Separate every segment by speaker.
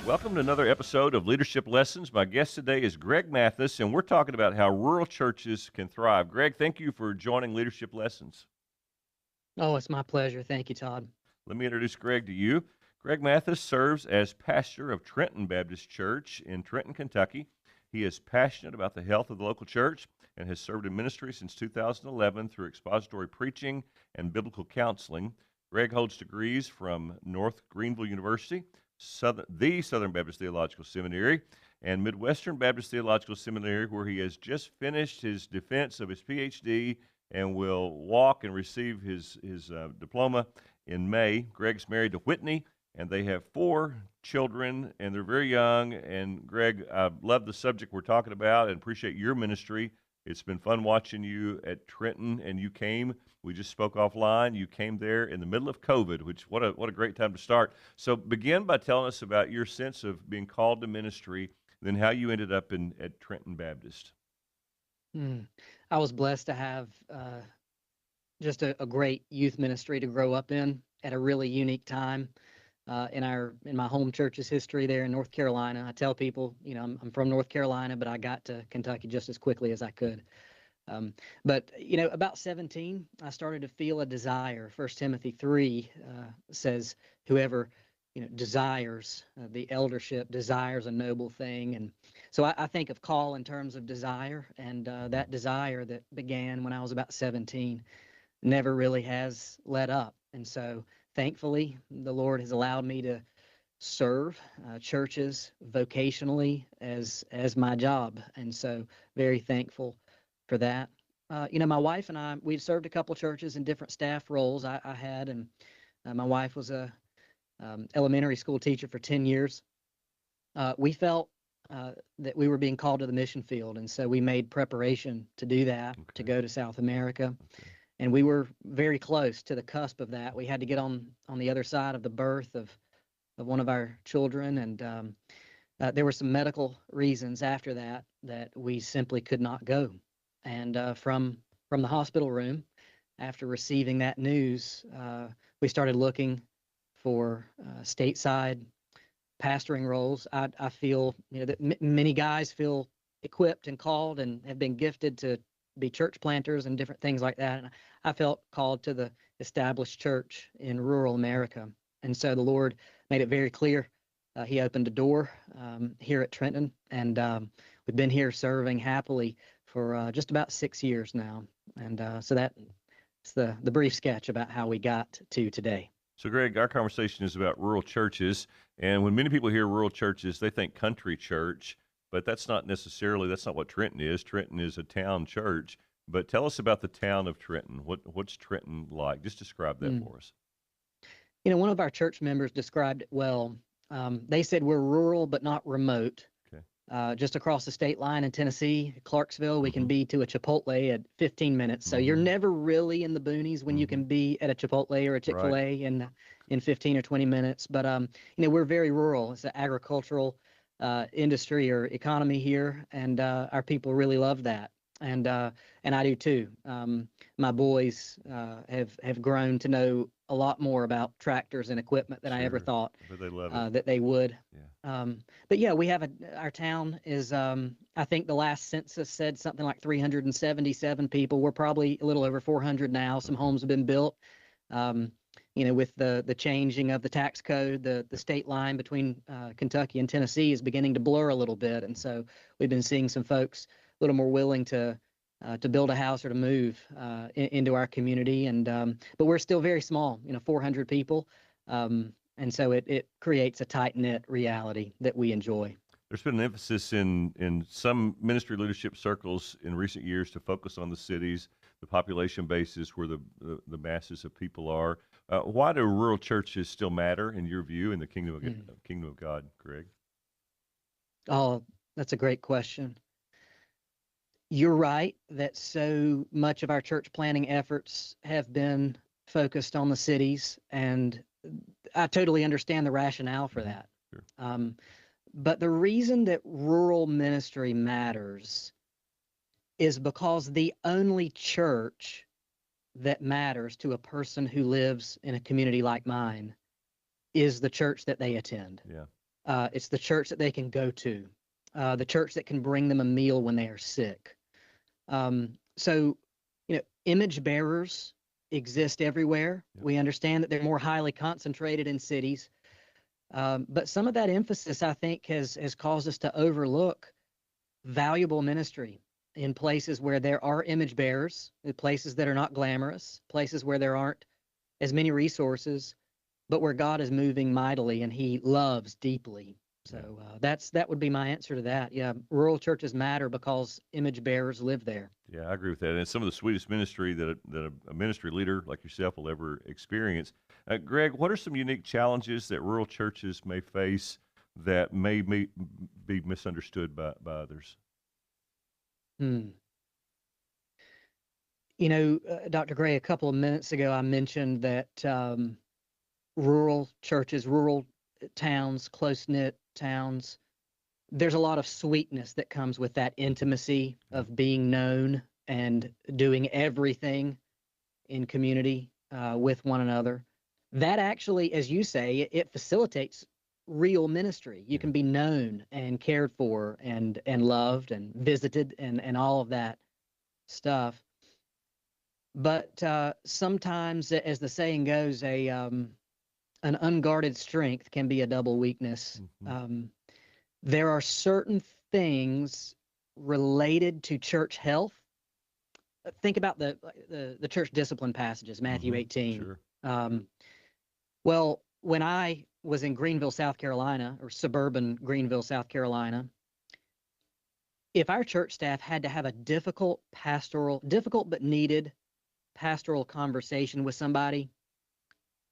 Speaker 1: Welcome to another episode of Leadership Lessons. My guest today is Greg Mathis, and we're talking about how rural churches can thrive. Greg, thank you for joining Leadership Lessons.
Speaker 2: Oh, it's my pleasure. Thank you, Todd.
Speaker 1: Let me introduce Greg to you. Greg Mathis serves as pastor of Trenton Baptist Church in Trenton, Kentucky. He is passionate about the health of the local church and has served in ministry since 2011 through expository preaching and biblical counseling. Greg holds degrees from North Greenville University, the Southern Baptist Theological Seminary, and Midwestern Baptist Theological Seminary, where he has just finished his defense of his PhD and will walk and receive his diploma in May. Greg's married to Whitney, and they have 4 children, and they're very young. And Greg, I love the subject we're talking about and appreciate your ministry. It's been fun watching you at Trenton, and you came. We just spoke offline. You came there in the middle of COVID, which what a great time to start. So begin by telling us about your sense of being called to ministry, then how you ended up at Trenton Baptist.
Speaker 2: I was blessed to have just a great youth ministry to grow up in at a really unique time in my home church's history there in North Carolina. I tell people, I'm from North Carolina, but I got to Kentucky just as quickly as I could. But about 17, I started to feel a desire. 1 Timothy 3 says, whoever desires the eldership, desires a noble thing. And so I think of call in terms of desire, and that desire that began when I was about 17 never really has let up. And so thankfully, the Lord has allowed me to serve churches vocationally as my job. And so very thankful for that. My wife and I, we've served a couple churches in different staff roles I had, and my wife was a elementary school teacher for 10 years. We felt that we were being called to the mission field, and so we made preparation to do that, to go to South America.
Speaker 1: Okay.
Speaker 2: And we were very close to the cusp of that. We had to get on the other side of the birth of one of our children, and there were some medical reasons after that we simply could not go. And from the hospital room, after receiving that news, we started looking for stateside pastoring roles. I feel that many guys feel equipped and called and have been gifted to be church planters and different things like that. And I felt called to the established church in rural America. And so the Lord made it very clear. He opened a door here at Trenton, and we've been here serving happily for just about 6 years now. And so that's the brief sketch about how we got to today.
Speaker 1: So, Greg, our conversation is about rural churches, and when many people hear rural churches, they think country church, but that's not what Trenton is. Trenton is a town church. But tell us about the town of Trenton. What's Trenton like? Just describe that for us.
Speaker 2: One of our church members described it well. They said we're rural but not remote.
Speaker 1: Okay.
Speaker 2: Just across the state line in Tennessee, Clarksville, we can be to a Chipotle at 15 minutes. So you're never really in the boonies when you can be at a Chipotle or a Chick-fil-A in 15 or 20 minutes. But we're very rural. It's an agricultural industry or economy here, and our people really love that. And I do too. My boys have grown to know a lot more about tractors and equipment than I ever thought
Speaker 1: But they love it.
Speaker 2: that they would.
Speaker 1: Yeah.
Speaker 2: But yeah, we have our town is, I think the last census said something like 377 people. We're probably a little over 400 now. Some homes have been built. With the changing of the tax code, the state line between Kentucky and Tennessee is beginning to blur a little bit. And so we've been seeing some folks a little more willing to build a house or to move into our community. And but we're still very small, 400 people. And so it creates a tight-knit reality that we enjoy.
Speaker 1: There's been an emphasis in some ministry leadership circles in recent years to focus on the cities, the population bases where the masses of people are. Why do rural churches still matter in your view in the kingdom of God, Greg?
Speaker 2: Oh, that's a great question. You're right that so much of our church planning efforts have been focused on the cities, and I totally understand the rationale for that.
Speaker 1: Sure.
Speaker 2: But the reason that rural ministry matters is because the only church that matters to a person who lives in a community like mine is the church that they attend.
Speaker 1: Yeah.
Speaker 2: It's the church that they can go to, the church that can bring them a meal when they are sick. So, image bearers exist everywhere.
Speaker 1: Yep.
Speaker 2: We understand that they're more highly concentrated in cities. But some of that emphasis, I think, has caused us to overlook valuable ministry in places where there are image bearers, in places that are not glamorous, places where there aren't as many resources, but where God is moving mightily and He loves deeply. So that would be my answer to that. Yeah, rural churches matter because image bearers live there.
Speaker 1: Yeah, I agree with that. And it's some of the sweetest ministry that a ministry leader like yourself will ever experience. Greg, what are some unique challenges that rural churches may face that may be misunderstood by others?
Speaker 2: Hmm. Dr. Gray, a couple of minutes ago, I mentioned that rural churches, rural towns, close-knit towns, there's a lot of sweetness that comes with that intimacy of being known and doing everything in community with one another. That actually, as you say, it facilitates real ministry. You can be known and cared for and loved and visited and all of that stuff. But sometimes, as the saying goes, an unguarded strength can be a double weakness. There are certain things related to church health. Think about the church discipline passages, Matthew 18.
Speaker 1: Sure.
Speaker 2: Well, when I was in Greenville, South Carolina, or suburban Greenville, South Carolina, if our church staff had to have a difficult but needed pastoral conversation with somebody,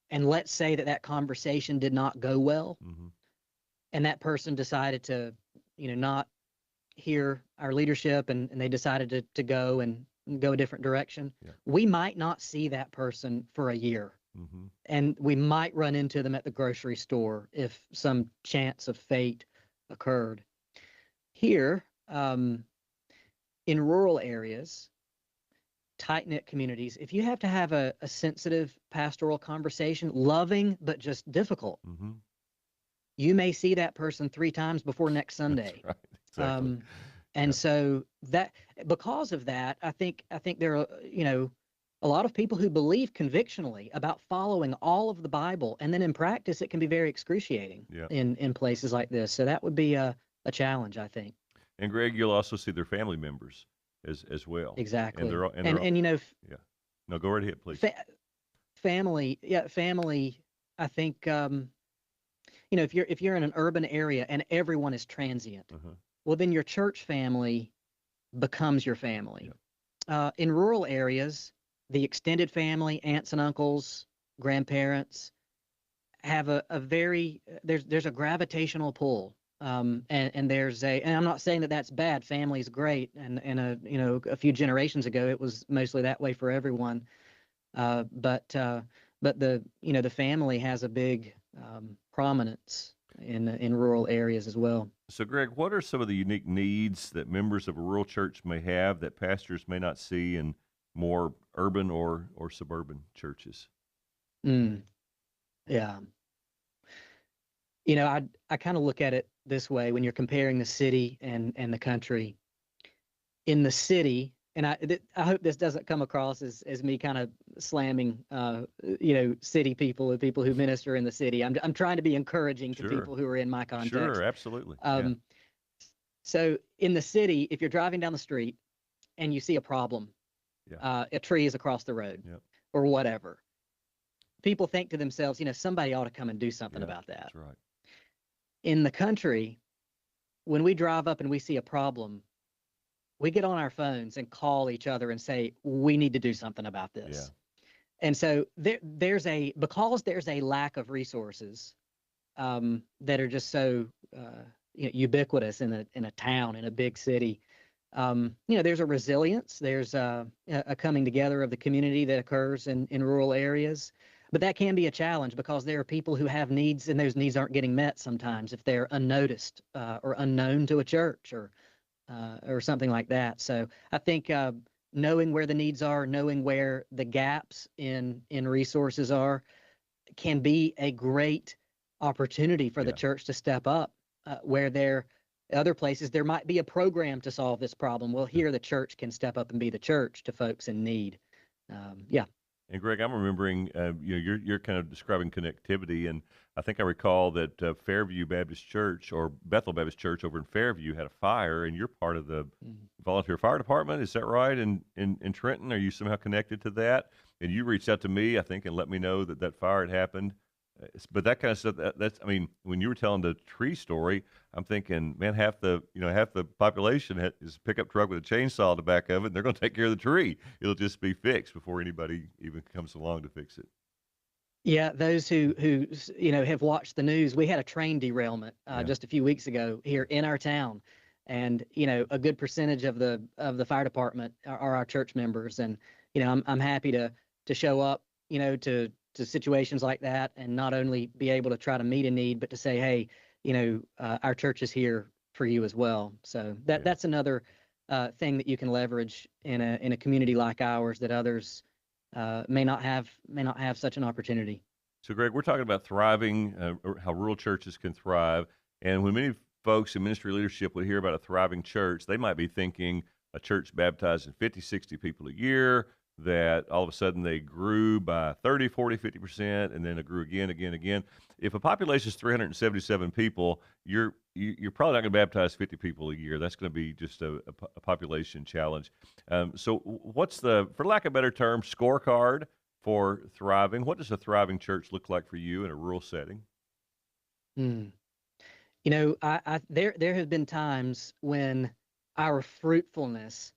Speaker 2: and let's say that conversation did not go well, and that person decided to, not hear our leadership, and they decided to go a different direction, we might not see that person for a year. And we might run into them at the grocery store if some chance of fate occurred. Here, in rural areas, tight-knit communities, if you have to have a sensitive pastoral conversation, loving but just difficult, you may see that person 3 times before next Sunday.
Speaker 1: That's right. Exactly.
Speaker 2: And so that, because of that, I think there are, a lot of people who believe convictionally about following all of the Bible, and then in practice, it can be very excruciating in places like this. So that would be a challenge, I think.
Speaker 1: And Greg, you'll also see their family members as well.
Speaker 2: Exactly.
Speaker 1: And they're all, No, go right ahead, please.
Speaker 2: Family. I think, if you're in an urban area and everyone is transient, well, then your church family becomes your family. In rural areas, the extended family, aunts and uncles, grandparents, have a very there's a gravitational pull, and I'm not saying that that's bad. Family's great, and a few generations ago it was mostly that way for everyone, but the family has a big prominence in rural areas as well.
Speaker 1: So, Greg, what are some of the unique needs that members of a rural church may have that pastors may not see in more urban or suburban churches?
Speaker 2: Yeah. I kind of look at it this way when you're comparing the city and the country. In the city, and I hope this doesn't come across as me kind of slamming, city people and people who minister in the city. I'm trying to be encouraging to people who are in my context.
Speaker 1: Sure, absolutely.
Speaker 2: So in the city, if you're driving down the street and you see a problem, a tree is across the road or whatever, people think to themselves, somebody ought to come and do something about that.
Speaker 1: That's right.
Speaker 2: In the country, when we drive up and we see a problem, we get on our phones and call each other and say, we need to do something about this. And so there's a lack of resources that are just so ubiquitous in a town, in a big city. There's a resilience, there's a coming together of the community that occurs in rural areas. But that can be a challenge because there are people who have needs, and those needs aren't getting met sometimes if they're unnoticed or unknown to a church or something like that. So I think knowing where the needs are, knowing where the gaps in resources are, can be a great opportunity for the
Speaker 1: Yeah.
Speaker 2: church to step up, where other places there might be a program to solve this problem. Well,
Speaker 1: Yeah.
Speaker 2: here the church can step up and be the church to folks in need. Yeah.
Speaker 1: And Greg, I'm remembering, you're kind of describing connectivity, and I think I recall that Fairview Baptist Church or Bethel Baptist Church over in Fairview had a fire, and you're part of the
Speaker 2: Mhm.
Speaker 1: volunteer fire department. Is that right? In Trenton, are you somehow connected to that? And you reached out to me, I think, and let me know that that fire had happened. But that kind of stuff, that's, I mean, when you were telling the tree story, I'm thinking, man, half the population is a pickup truck with a chainsaw to the back of it, and they're going to take care of the tree. It'll just be fixed before anybody even comes along to fix it.
Speaker 2: Yeah, those who have watched the news, we had a train derailment
Speaker 1: Yeah.
Speaker 2: just a few weeks ago here in our town, and a good percentage of the fire department are our church members, and I'm happy to show up, to situations like that, and not only be able to try to meet a need, but to say, hey, our church is here for you as well. So
Speaker 1: Yeah.
Speaker 2: that's another thing that you can leverage in a community like ours that others may not have such an opportunity.
Speaker 1: So, Greg, we're talking about thriving, or how rural churches can thrive. And when many folks in ministry leadership would hear about a thriving church, they might be thinking a church baptizing 50, 60 people a year, that all of a sudden they grew by 30, 40, 50%, and then it grew again. If a population is 377 people, you're probably not going to baptize 50 people a year. That's going to be just a population challenge. So, what's the, for lack of a better term, scorecard for thriving? What does a thriving church look like for you in a rural setting?
Speaker 2: Hmm. There have been times when our fruitfulness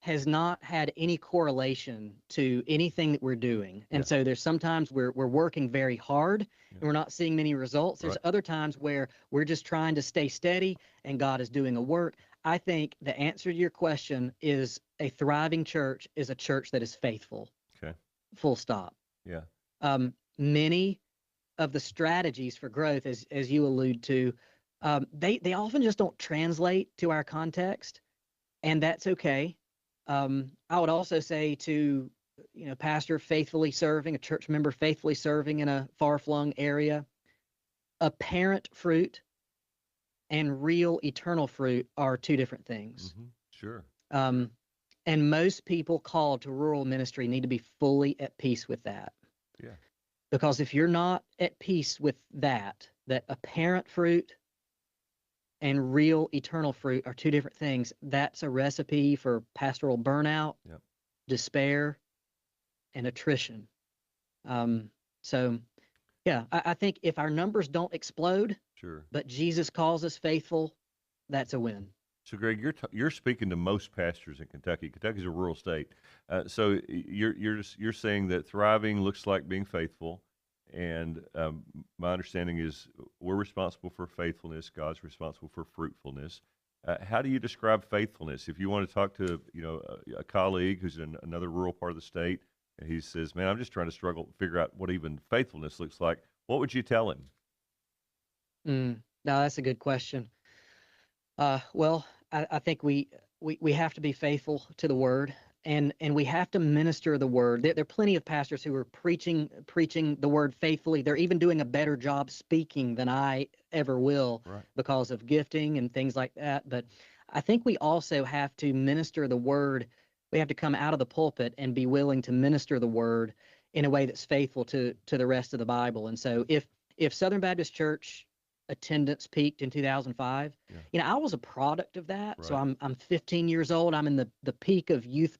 Speaker 2: has not had any correlation to anything that we're doing.
Speaker 1: Yeah,
Speaker 2: And so there's sometimes we're working very hard
Speaker 1: yeah,
Speaker 2: and we're not seeing many results. There's
Speaker 1: right.
Speaker 2: other times where we're just trying to stay steady and God is doing a work. I think the answer to your question is a thriving church is a church that is faithful,
Speaker 1: Okay,
Speaker 2: full stop.
Speaker 1: yeah,
Speaker 2: Many of the strategies for growth, as you allude to, they often just don't translate to our context, and that's okay. I would also say to pastor faithfully serving, a church member faithfully serving in a far-flung area, apparent fruit and real eternal fruit are two different things.
Speaker 1: sure,
Speaker 2: Um, and most people called to rural ministry need to be fully at peace with that.
Speaker 1: yeah,
Speaker 2: Because if you're not at peace with that apparent fruit and real eternal fruit are two different things, that's a recipe for pastoral burnout,
Speaker 1: yeah,
Speaker 2: despair, and attrition. Um, so, yeah, I think if our numbers don't explode,
Speaker 1: sure.
Speaker 2: but Jesus calls us faithful, that's a win.
Speaker 1: So, Greg, you're speaking to most pastors in Kentucky. Kentucky's a rural state, so you're saying that thriving looks like being faithful, and my understanding is we're responsible for faithfulness. God's responsible for fruitfulness. How do you describe faithfulness? If you want to talk to a colleague who's in another rural part of the state, and he says, "Man, I'm just trying to figure out what even faithfulness looks like," what would you tell him?
Speaker 2: No, that's a good question. Well, I think we have to be faithful to the word, and we have to minister the word. There are plenty of pastors who are preaching the word faithfully. They're even doing a better job speaking than I ever will
Speaker 1: Right.
Speaker 2: because of gifting and things like that. But I think we also have to minister the word. We have to come out of the pulpit and be willing to minister the word in a way that's faithful to the rest of the Bible. And so if Southern Baptist Church attendance peaked in 2005,
Speaker 1: Yeah.
Speaker 2: I was a product of that. So
Speaker 1: Right.
Speaker 2: I'm 15 years old. I'm in the peak of youth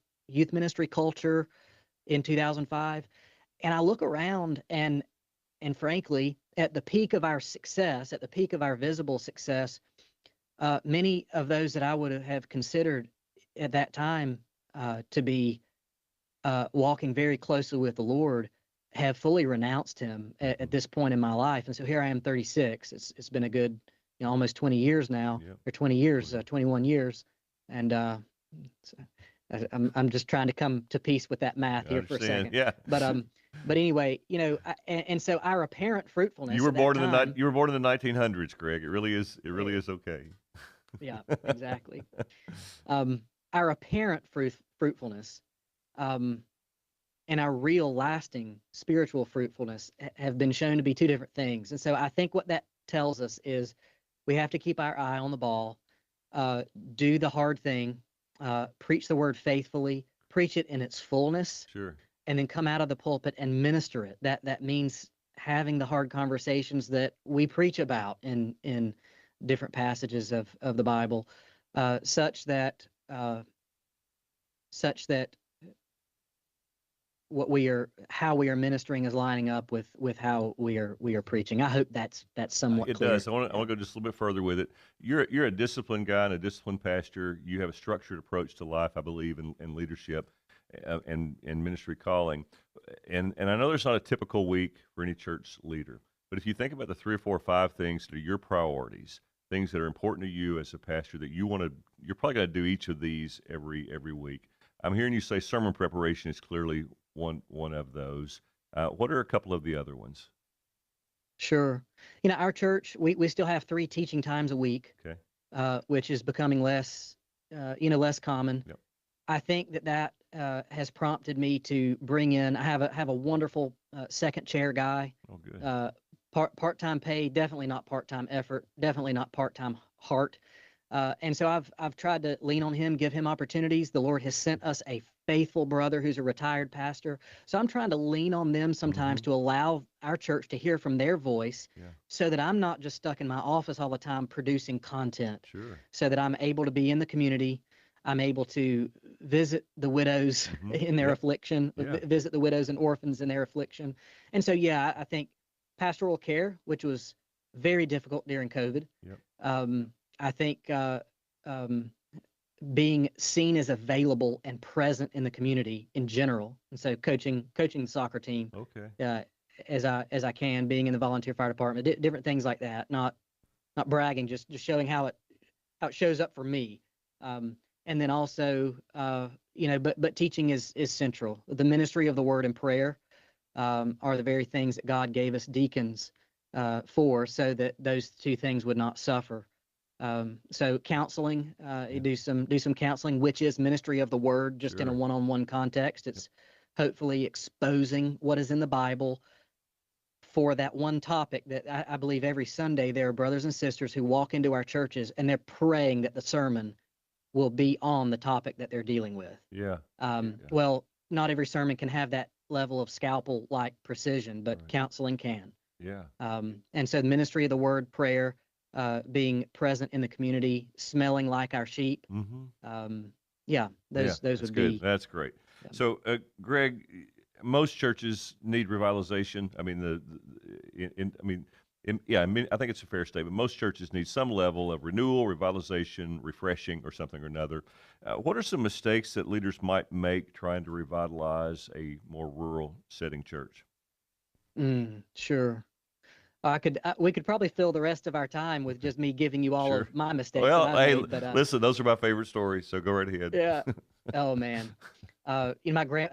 Speaker 2: ministry culture in 2005, and I look around and frankly, at the peak of our success, at the peak of our visible success, many of those that I would have considered at that time to be walking very closely with the Lord have fully renounced him at this point in my life. And so here I am, 36. It's been a good, almost 20 years now,
Speaker 1: Yep.
Speaker 2: or 20 years,
Speaker 1: 20.
Speaker 2: 21 years. And so I'm just trying to come to peace with that math
Speaker 1: I
Speaker 2: here for a
Speaker 1: understand.
Speaker 2: second.
Speaker 1: Yeah.
Speaker 2: But anyway, and so our apparent
Speaker 1: You
Speaker 2: fruitfulness
Speaker 1: were
Speaker 2: at that
Speaker 1: born in
Speaker 2: time,
Speaker 1: you were born in the 1900s, Greg. It really is. It really
Speaker 2: eh,
Speaker 1: is okay.
Speaker 2: yeah, exactly. Our apparent fruitfulness. Um, and our real lasting spiritual fruitfulness have been shown to be two different things. And so I think what that tells us is we have to keep our eye on the ball, do the hard thing, preach the word faithfully, preach it in its fullness,
Speaker 1: Sure.
Speaker 2: and then come out of the pulpit and minister it. That means having the hard conversations that we preach about in different passages of the Bible, such that such that how we are ministering is lining up with how we are preaching. I hope that's somewhat
Speaker 1: It
Speaker 2: clear.
Speaker 1: does. I want to go just a little bit further with it. You're a disciplined guy and a disciplined pastor. You have a structured approach to life, I believe, in leadership and ministry calling. And I know there's not a typical week for any church leader, but if you think about the 3 or 4 or 5 things that are your priorities, things that are important to you as a pastor that you're probably going to do each of these every week. I'm hearing you say sermon preparation is clearly one of those. What are a couple of the other ones?
Speaker 2: Sure. Our church, we still have 3 teaching times a week,
Speaker 1: Okay.
Speaker 2: which is becoming less common.
Speaker 1: Yep.
Speaker 2: I think that has prompted me to bring in. I have a wonderful second chair guy.
Speaker 1: Oh, good.
Speaker 2: Part-time pay, definitely not part-time effort, definitely not part-time heart. And so I've tried to lean on him, give him opportunities. The Lord has sent us a faithful brother who's a retired pastor. So I'm trying to lean on them sometimes to allow our church to hear from their voice, so that I'm not just stuck in my office all the time producing content.
Speaker 1: Sure.
Speaker 2: So that I'm able to be in the community. I'm able to visit the widows in their affliction, visit the widows and orphans in their affliction. And so, I think pastoral care, which was very difficult during COVID.
Speaker 1: Yep.
Speaker 2: I think being seen as available and present in the community in general, and so coaching the soccer team, as I can, being in the volunteer fire department, different things like that. Not bragging, just showing how it shows up for me. And then also, but teaching is central. The ministry of the word and prayer are the very things that God gave us deacons for, so that those 2 things would not suffer. So counseling, you do some counseling, which is ministry of the word, just in a one-on-one context. It's hopefully exposing what is in the Bible for that one topic that I believe every Sunday there are brothers and sisters who walk into our churches and they're praying that the sermon will be on the topic that they're dealing with. Well, not every sermon can have that level of scalpel-like precision, but counseling can. And so the ministry of the word, prayer, being present in the community, smelling like our sheep. Those would be.
Speaker 1: That's great. So, Greg, most churches need revitalization. I mean, I think it's a fair statement. Most churches need some level of renewal, revitalization, refreshing, or something or another. What are some mistakes that leaders might make trying to revitalize a more rural setting church?
Speaker 2: Sure. We could probably fill the rest of our time with just me giving you all of my mistakes.
Speaker 1: Well,
Speaker 2: that I've made,
Speaker 1: listen, those are my favorite stories, so go right ahead.
Speaker 2: Yeah. Oh man.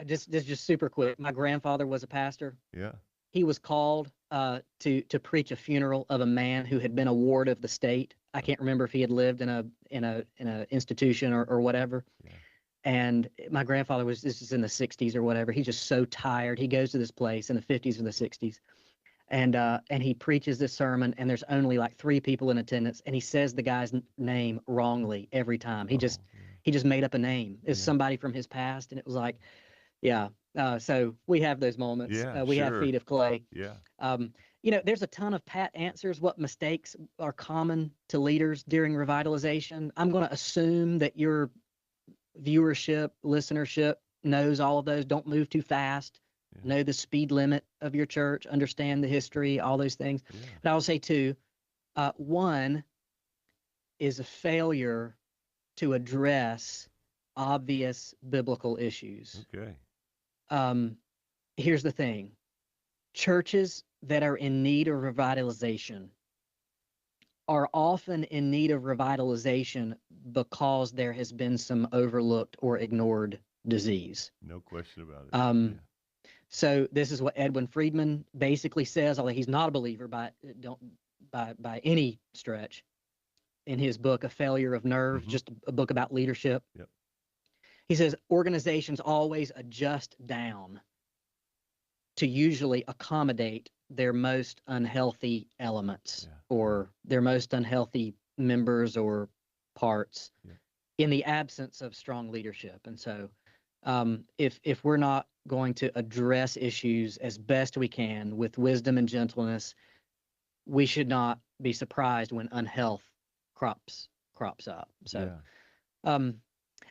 Speaker 2: Just super quick. My grandfather was a pastor.
Speaker 1: Yeah.
Speaker 2: He was called to preach a funeral of a man who had been a ward of the state. I can't remember if he had lived in a institution or whatever. Yeah. And my grandfather this is in the 60s or whatever. He's just so tired. He goes to this place in the 50s or the 60s. And he preaches this sermon, and there's only like 3 people in attendance, and he says the guy's name wrongly every time. He just made up a name. It's somebody from his past, and it was like, so we have those moments. We have feet of clay. There's a ton of pat answers. What mistakes are common to leaders during revitalization? I'm going to assume that your viewership, listenership knows all of those. Don't move too fast. Know the speed limit of your church, understand the history, all those things. But I will say 2, one is a failure to address obvious biblical issues. Here's the thing. Churches that are in need of revitalization are often in need of revitalization because there has been some overlooked or ignored disease.
Speaker 1: No question about it.
Speaker 2: So this is what Edwin Friedman basically says, although he's not a believer by any stretch, in his book, A Failure of Nerve, just a book about leadership. He says organizations always adjust down to usually accommodate their most unhealthy elements
Speaker 1: Yeah.
Speaker 2: or their most unhealthy members or parts
Speaker 1: Yeah.
Speaker 2: in the absence of strong leadership. And so, if we're not going to address issues as best we can with wisdom and gentleness, we should not be surprised when unhealth crops up. So,
Speaker 1: Yeah.
Speaker 2: um,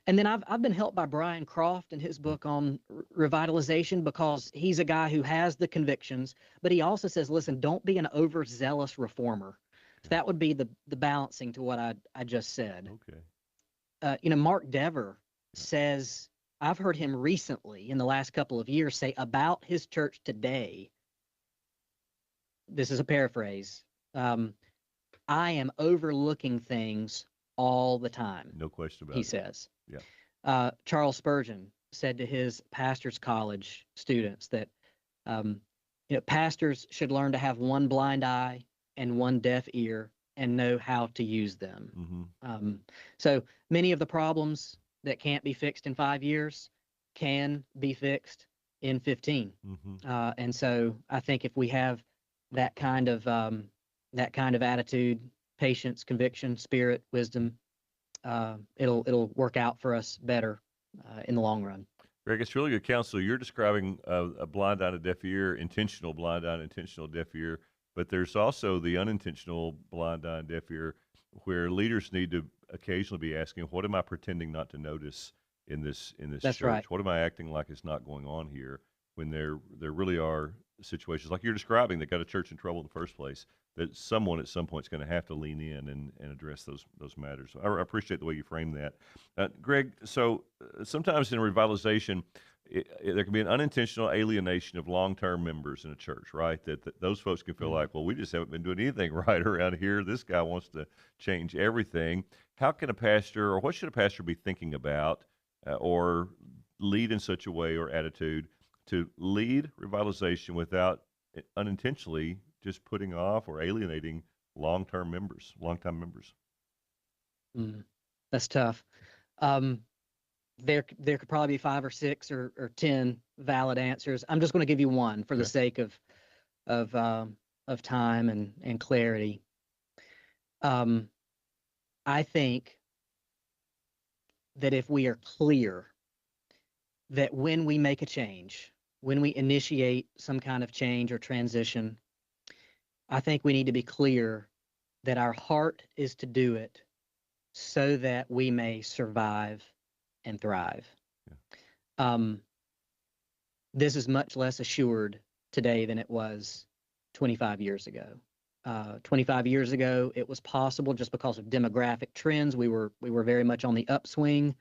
Speaker 2: and then I've been helped by Brian Croft and his book on revitalization, because he's a guy who has the convictions, but he also says, listen, don't be an overzealous reformer. So
Speaker 1: Okay.
Speaker 2: that would be the balancing to what I just said.
Speaker 1: Okay.
Speaker 2: Mark Dever
Speaker 1: Yeah.
Speaker 2: says, I've heard him recently in the last couple of years say about his church today, this is a paraphrase, I am overlooking things all the time,
Speaker 1: No question
Speaker 2: he
Speaker 1: about it.
Speaker 2: says.
Speaker 1: Yeah.
Speaker 2: Charles Spurgeon said to his pastor's college students that pastors should learn to have one blind eye and one deaf ear and know how to use them.
Speaker 1: Mm-hmm.
Speaker 2: So many of the problems that can't be fixed in 5 years can be fixed in 15.
Speaker 1: Mm-hmm.
Speaker 2: And so I think if we have that kind of attitude, patience, conviction, spirit, wisdom, it'll work out for us better in the long run.
Speaker 1: Greg, it's really good counsel. You're describing a blind eye and a deaf ear, intentional blind eye and intentional deaf ear, but there's also the unintentional blind eye and deaf ear where leaders need to occasionally be asking, what am I pretending not to notice in this
Speaker 2: That's
Speaker 1: church?
Speaker 2: right.
Speaker 1: What am I acting like it's not going on here, when there really are situations like you're describing that got a church in trouble in the first place, that someone at some point is going to have to lean in and address those matters. So I appreciate the way you frame that. Greg, so sometimes in revitalization, there can be an unintentional alienation of long-term members in a church, right? That those folks can feel like, well, we just haven't been doing anything right around here. This guy wants to change everything. How can a pastor, or what should a pastor be thinking about, or lead in such a way or attitude to lead revitalization without unintentionally just putting off or alienating long-time members?
Speaker 2: That's tough. There could probably be 5 or 6 or 10 valid answers. I'm just going to give you one for the
Speaker 1: Okay.
Speaker 2: sake of time and clarity. I think that if we are clear that when we make a change, when we initiate some kind of change or transition, I think we need to be clear that our heart is to do it so that we may survive and thrive.
Speaker 1: Yeah.
Speaker 2: This is much less assured today than it was 25 years ago. 25 years ago, it was possible just because of demographic trends. We were very much on the upswing.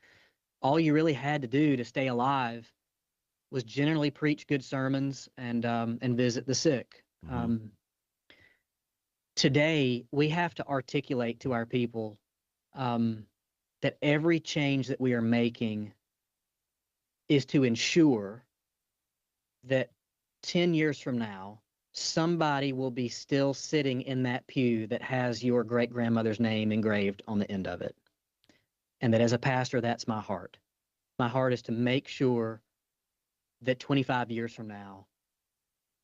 Speaker 2: All you really had to do to stay alive was generally preach good sermons and visit the sick.
Speaker 1: Mm-hmm.
Speaker 2: Today, we have to articulate to our people that every change that we are making is to ensure that 10 years from now, somebody will be still sitting in that pew that has your great-grandmother's name engraved on the end of it. And that as a pastor, that's my heart. My heart is to make sure that 25 years from now,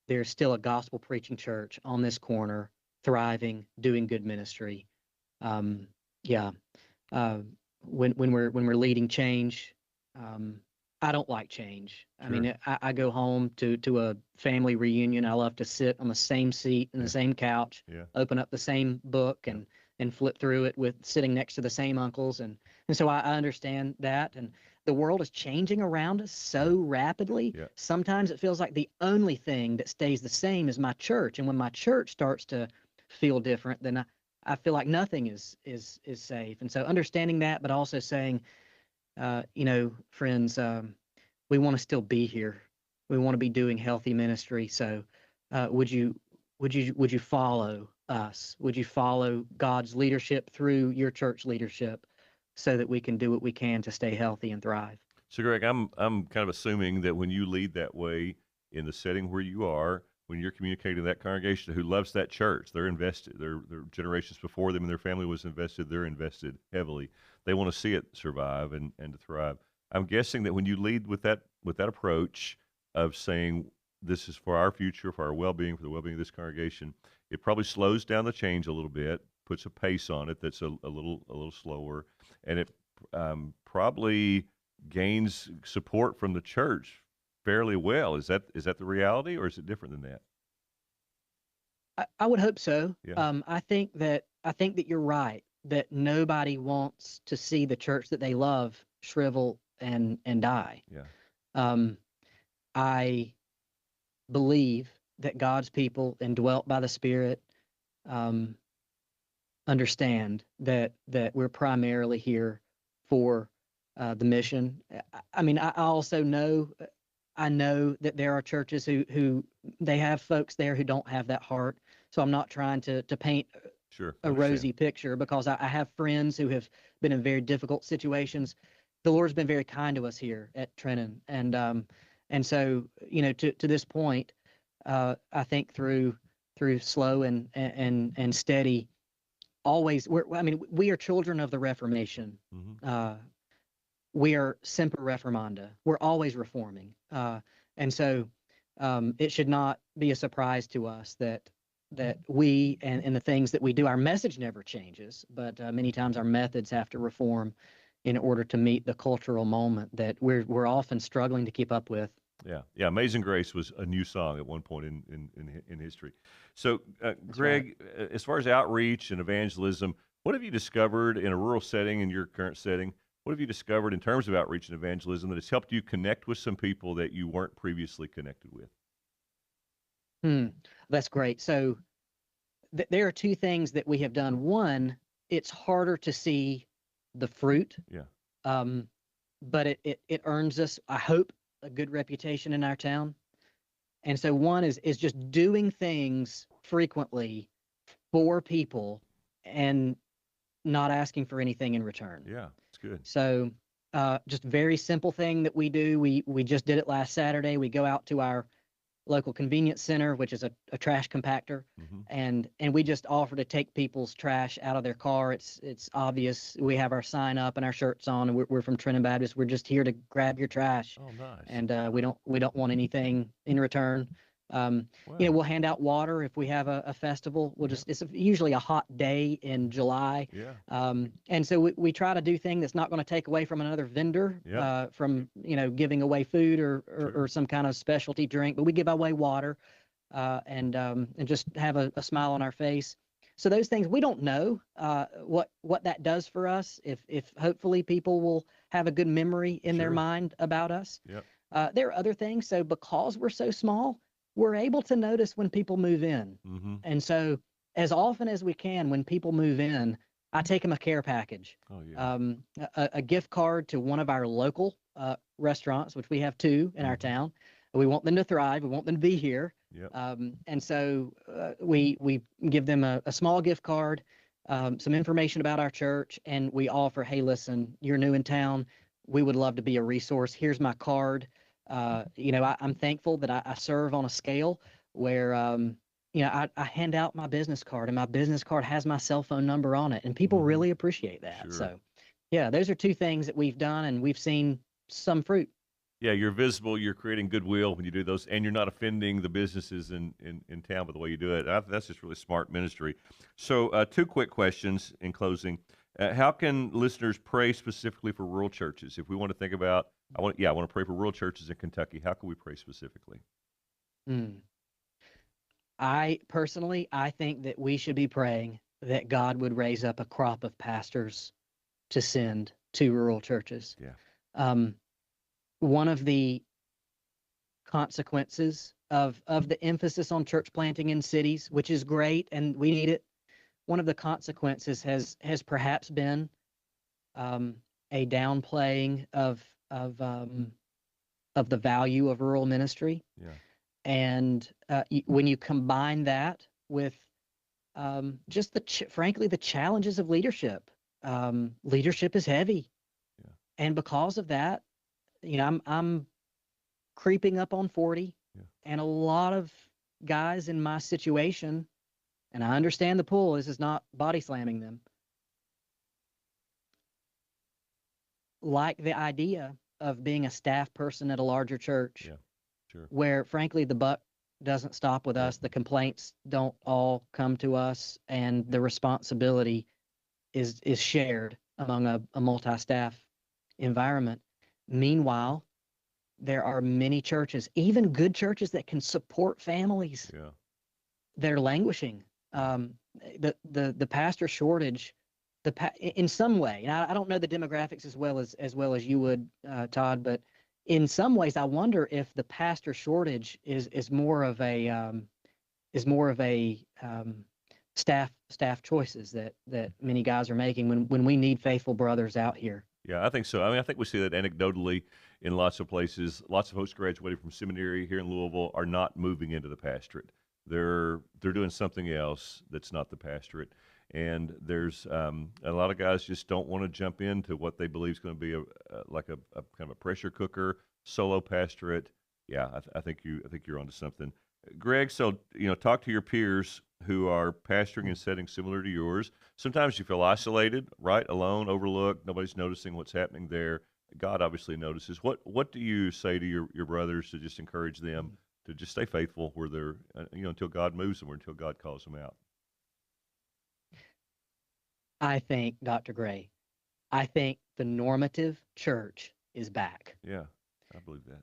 Speaker 2: there's still a gospel preaching church on this corner, thriving, doing good ministry. When we're leading change, I don't like change.
Speaker 1: Sure.
Speaker 2: I mean, I go home to a family reunion. I love to sit on the same seat and the same couch, open up the same book and flip through it with sitting next to the same uncles. And so I understand that. And the world is changing around us so rapidly.
Speaker 1: Yeah.
Speaker 2: Sometimes it feels like the only thing that stays the same is my church. And when my church starts to feel different, then I feel like nothing is safe. And so understanding that, but also saying, friends, we want to still be here. We want to be doing healthy ministry. So, would you follow us? Would you follow God's leadership through your church leadership, so that we can do what we can to stay healthy and thrive?
Speaker 1: So, Greg, I'm kind of assuming that when you lead that way in the setting where you are, when you're communicating to that congregation who loves that church, they're invested. Their generations before them and their family was invested. They're invested heavily. They want to see it survive and to thrive. I'm guessing that when you lead with that approach of saying this is for our future, for our well-being, for the well-being of this congregation, it probably slows down the change a little bit, puts a pace on it that's a little slower, and it probably gains support from the church fairly well. Is that the reality, or is it different than that?
Speaker 2: I would hope so.
Speaker 1: Yeah,
Speaker 2: I think that you're right that nobody wants to see the church that they love shrivel and die.
Speaker 1: yeah,
Speaker 2: Um, I believe that God's people, indwelt by the Spirit, um, understand that we're primarily here for the mission. I mean, I also know I know that there are churches who they have folks there who don't have that heart. So I'm not trying to paint
Speaker 1: sure,
Speaker 2: a
Speaker 1: understand.
Speaker 2: rosy picture because I have friends who have been in very difficult situations. The Lord's been very kind to us here at Trenton, and so to this point, I think through slow and steady, always I mean, we are children of the Reformation.
Speaker 1: Hmm.
Speaker 2: Uh, we are semper reformanda. We're always reforming, and so it should not be a surprise to us that we and the things that we do, our message never changes, but many times our methods have to reform in order to meet the cultural moment that we're often struggling to keep up with.
Speaker 1: Yeah, yeah. Amazing Grace was a new song at one point in history. So,
Speaker 2: That's right.
Speaker 1: Greg, as far as outreach and evangelism, what have you discovered in a rural setting, in your current setting? What have you discovered in terms of outreach and evangelism that has helped you connect with some people that you weren't previously connected with?
Speaker 2: Hmm, that's great. So there are two things that we have done. One, it's harder to see the fruit,
Speaker 1: Yeah,
Speaker 2: um, but it earns us, I hope, a good reputation in our town. And so one is just doing things frequently for people and not asking for anything in return.
Speaker 1: yeah, it's good.
Speaker 2: So just very simple thing that we do. We just did it last Saturday. We go out to our local convenience center, which is a trash compactor,
Speaker 1: Hmm.
Speaker 2: and we just offer to take people's trash out of their car. It's obvious. We have our sign up and our shirts on, and we're from Trenton Baptist. We're just here to grab your trash,
Speaker 1: Oh, nice.
Speaker 2: and we don't want anything in return. Um,
Speaker 1: Wow.
Speaker 2: we'll hand out water if we have a festival. We'll
Speaker 1: Yep.
Speaker 2: just it's usually a hot day in July,
Speaker 1: Yeah.
Speaker 2: and so we try to do thing that's not going to take away from another vendor,
Speaker 1: Yep.
Speaker 2: from giving away food or
Speaker 1: True.
Speaker 2: some kind of specialty drink, but we give away water, and just have a smile on our face. So those things we don't know what that does for us. If hopefully people will have a good memory in their
Speaker 1: Sure.
Speaker 2: mind about us.
Speaker 1: Yep.
Speaker 2: There are other things. So because we're so small, we're able to notice when people move in,
Speaker 1: Hmm.
Speaker 2: and so as often as we can when people move in, I take them a care package,
Speaker 1: Oh, yeah.
Speaker 2: a gift card to one of our local restaurants, which we have two in our
Speaker 1: Hmm.
Speaker 2: town. We want them to thrive. We want them to be here.
Speaker 1: Yep.
Speaker 2: And so we give them a small gift card, some information about our church, and we offer, hey, listen, you're new in town. We would love to be a resource. Here's my card. I'm thankful that I serve on a scale where, I hand out my business card, and my business card has my cell phone number on it, and people
Speaker 1: Hmm.
Speaker 2: really appreciate that.
Speaker 1: Sure.
Speaker 2: So, yeah, those are two things that we've done, and we've seen some fruit.
Speaker 1: Yeah, you're visible. You're creating goodwill when you do those, and you're not offending the businesses in town with the way you do it. That's just really smart ministry. So, two quick questions in closing. How can listeners pray specifically for rural churches? If we want to think about, I want to pray for rural churches in Kentucky. How can we pray specifically?
Speaker 2: Mm. I think that we should be praying that God would raise up a crop of pastors to send to rural churches.
Speaker 1: Yeah.
Speaker 2: Um, One of the consequences of the emphasis on church planting in cities, which is great and we need it, one of the consequences has perhaps been um, a downplaying of the value of rural ministry.
Speaker 1: Yeah.
Speaker 2: And when you combine that with just frankly the challenges of leadership, leadership is heavy,
Speaker 1: Yeah.
Speaker 2: and because of that, I'm creeping up on 40,
Speaker 1: Yeah.
Speaker 2: and a lot of guys in my situation, and I understand the pull. This is not body slamming them. Like the idea of being a staff person at a larger church,
Speaker 1: Yeah. Sure.
Speaker 2: where frankly the buck doesn't stop with
Speaker 1: Yeah.
Speaker 2: us. The complaints don't all come to us, and the responsibility is shared among a multi-staff environment. Meanwhile, there are many churches, even good churches that can support families,
Speaker 1: Yeah.
Speaker 2: that are languishing. The pastor shortage, in some way, and I don't know the demographics as well as you would, Todd, but in some ways, I wonder if the pastor shortage is more of a staff choices that many guys are making when we need faithful brothers out here.
Speaker 1: Yeah, I think so. I mean, I think we see that anecdotally in lots of places. Lots of folks graduating from seminary here in Louisville are not moving into the pastorate. They're doing something else that's not the pastorate. And there's a lot of guys just don't want to jump into what they believe is going to be a kind of a pressure cooker solo pastorate. Yeah, I think you're onto something, Greg. So talk to your peers who are pastoring in settings similar to yours. Sometimes you feel isolated, right? Alone, overlooked. Nobody's noticing what's happening there. God obviously notices. What do you say to your brothers to just encourage them to just stay faithful where they're until God moves them or until God calls them out?
Speaker 2: I think, Dr. Gray, I think the normative church is back.
Speaker 1: Yeah, I believe that.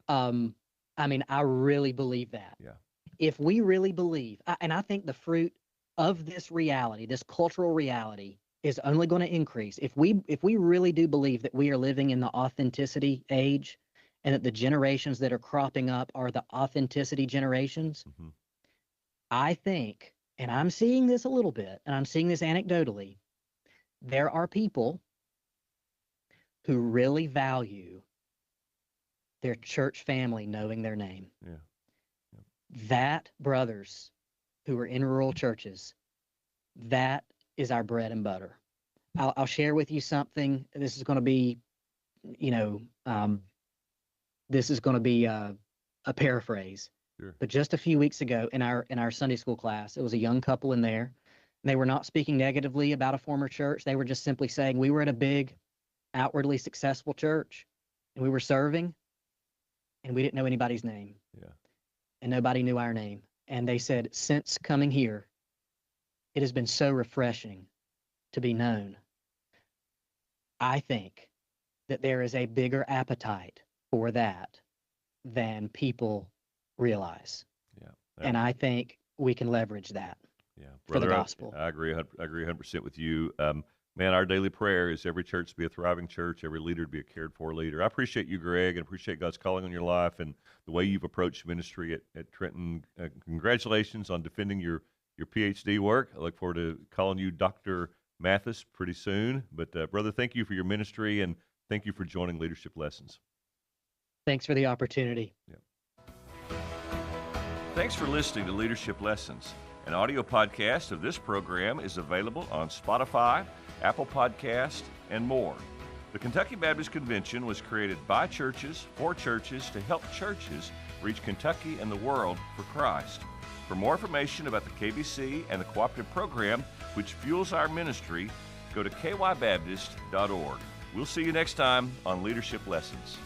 Speaker 2: I mean, I really believe that.
Speaker 1: Yeah.
Speaker 2: If we really believe, and I think the fruit of this reality, this cultural reality, is only going to increase if we really do believe that we are living in the authenticity age, and that the generations that are cropping up are the authenticity generations.
Speaker 1: Mm-hmm.
Speaker 2: I think, and I'm seeing this a little bit, and I'm seeing this anecdotally, there are people who really value their church family knowing their name.
Speaker 1: Yeah.
Speaker 2: That, brothers who are in rural churches, that is our bread and butter. I'll share with you something. This is going to be, this is going to be a paraphrase.
Speaker 1: Sure.
Speaker 2: But just a few weeks ago in our Sunday school class, it was a young couple in there. They were not speaking negatively about a former church. They were just simply saying, we were at a big, outwardly successful church, and we were serving, and we didn't know anybody's name.
Speaker 1: Yeah.
Speaker 2: And nobody knew our name. And they said, since coming here, it has been so refreshing to be known. I think that there is a bigger appetite for that than people realize.
Speaker 1: Yeah.
Speaker 2: And I think we can leverage that.
Speaker 1: Yeah,
Speaker 2: brother,
Speaker 1: for the
Speaker 2: gospel.
Speaker 1: I agree. I agree 100% with you. Man, our daily prayer is every church to be a thriving church, every leader to be a cared for leader. I appreciate you, Greg, and appreciate God's calling on your life and the way you've approached ministry at Trenton. Congratulations on defending your PhD work. I look forward to calling you Dr. Mathis pretty soon. But brother, thank you for your ministry, and thank you for joining Leadership Lessons.
Speaker 2: Thanks for the opportunity.
Speaker 1: Yeah. Thanks for listening to Leadership Lessons. An audio podcast of this program is available on Spotify, Apple Podcast, and more. The Kentucky Baptist Convention was created by churches for churches to help churches reach Kentucky and the world for Christ. For more information about the KBC and the cooperative program which fuels our ministry, go to kybaptist.org. We'll see you next time on Leadership Lessons.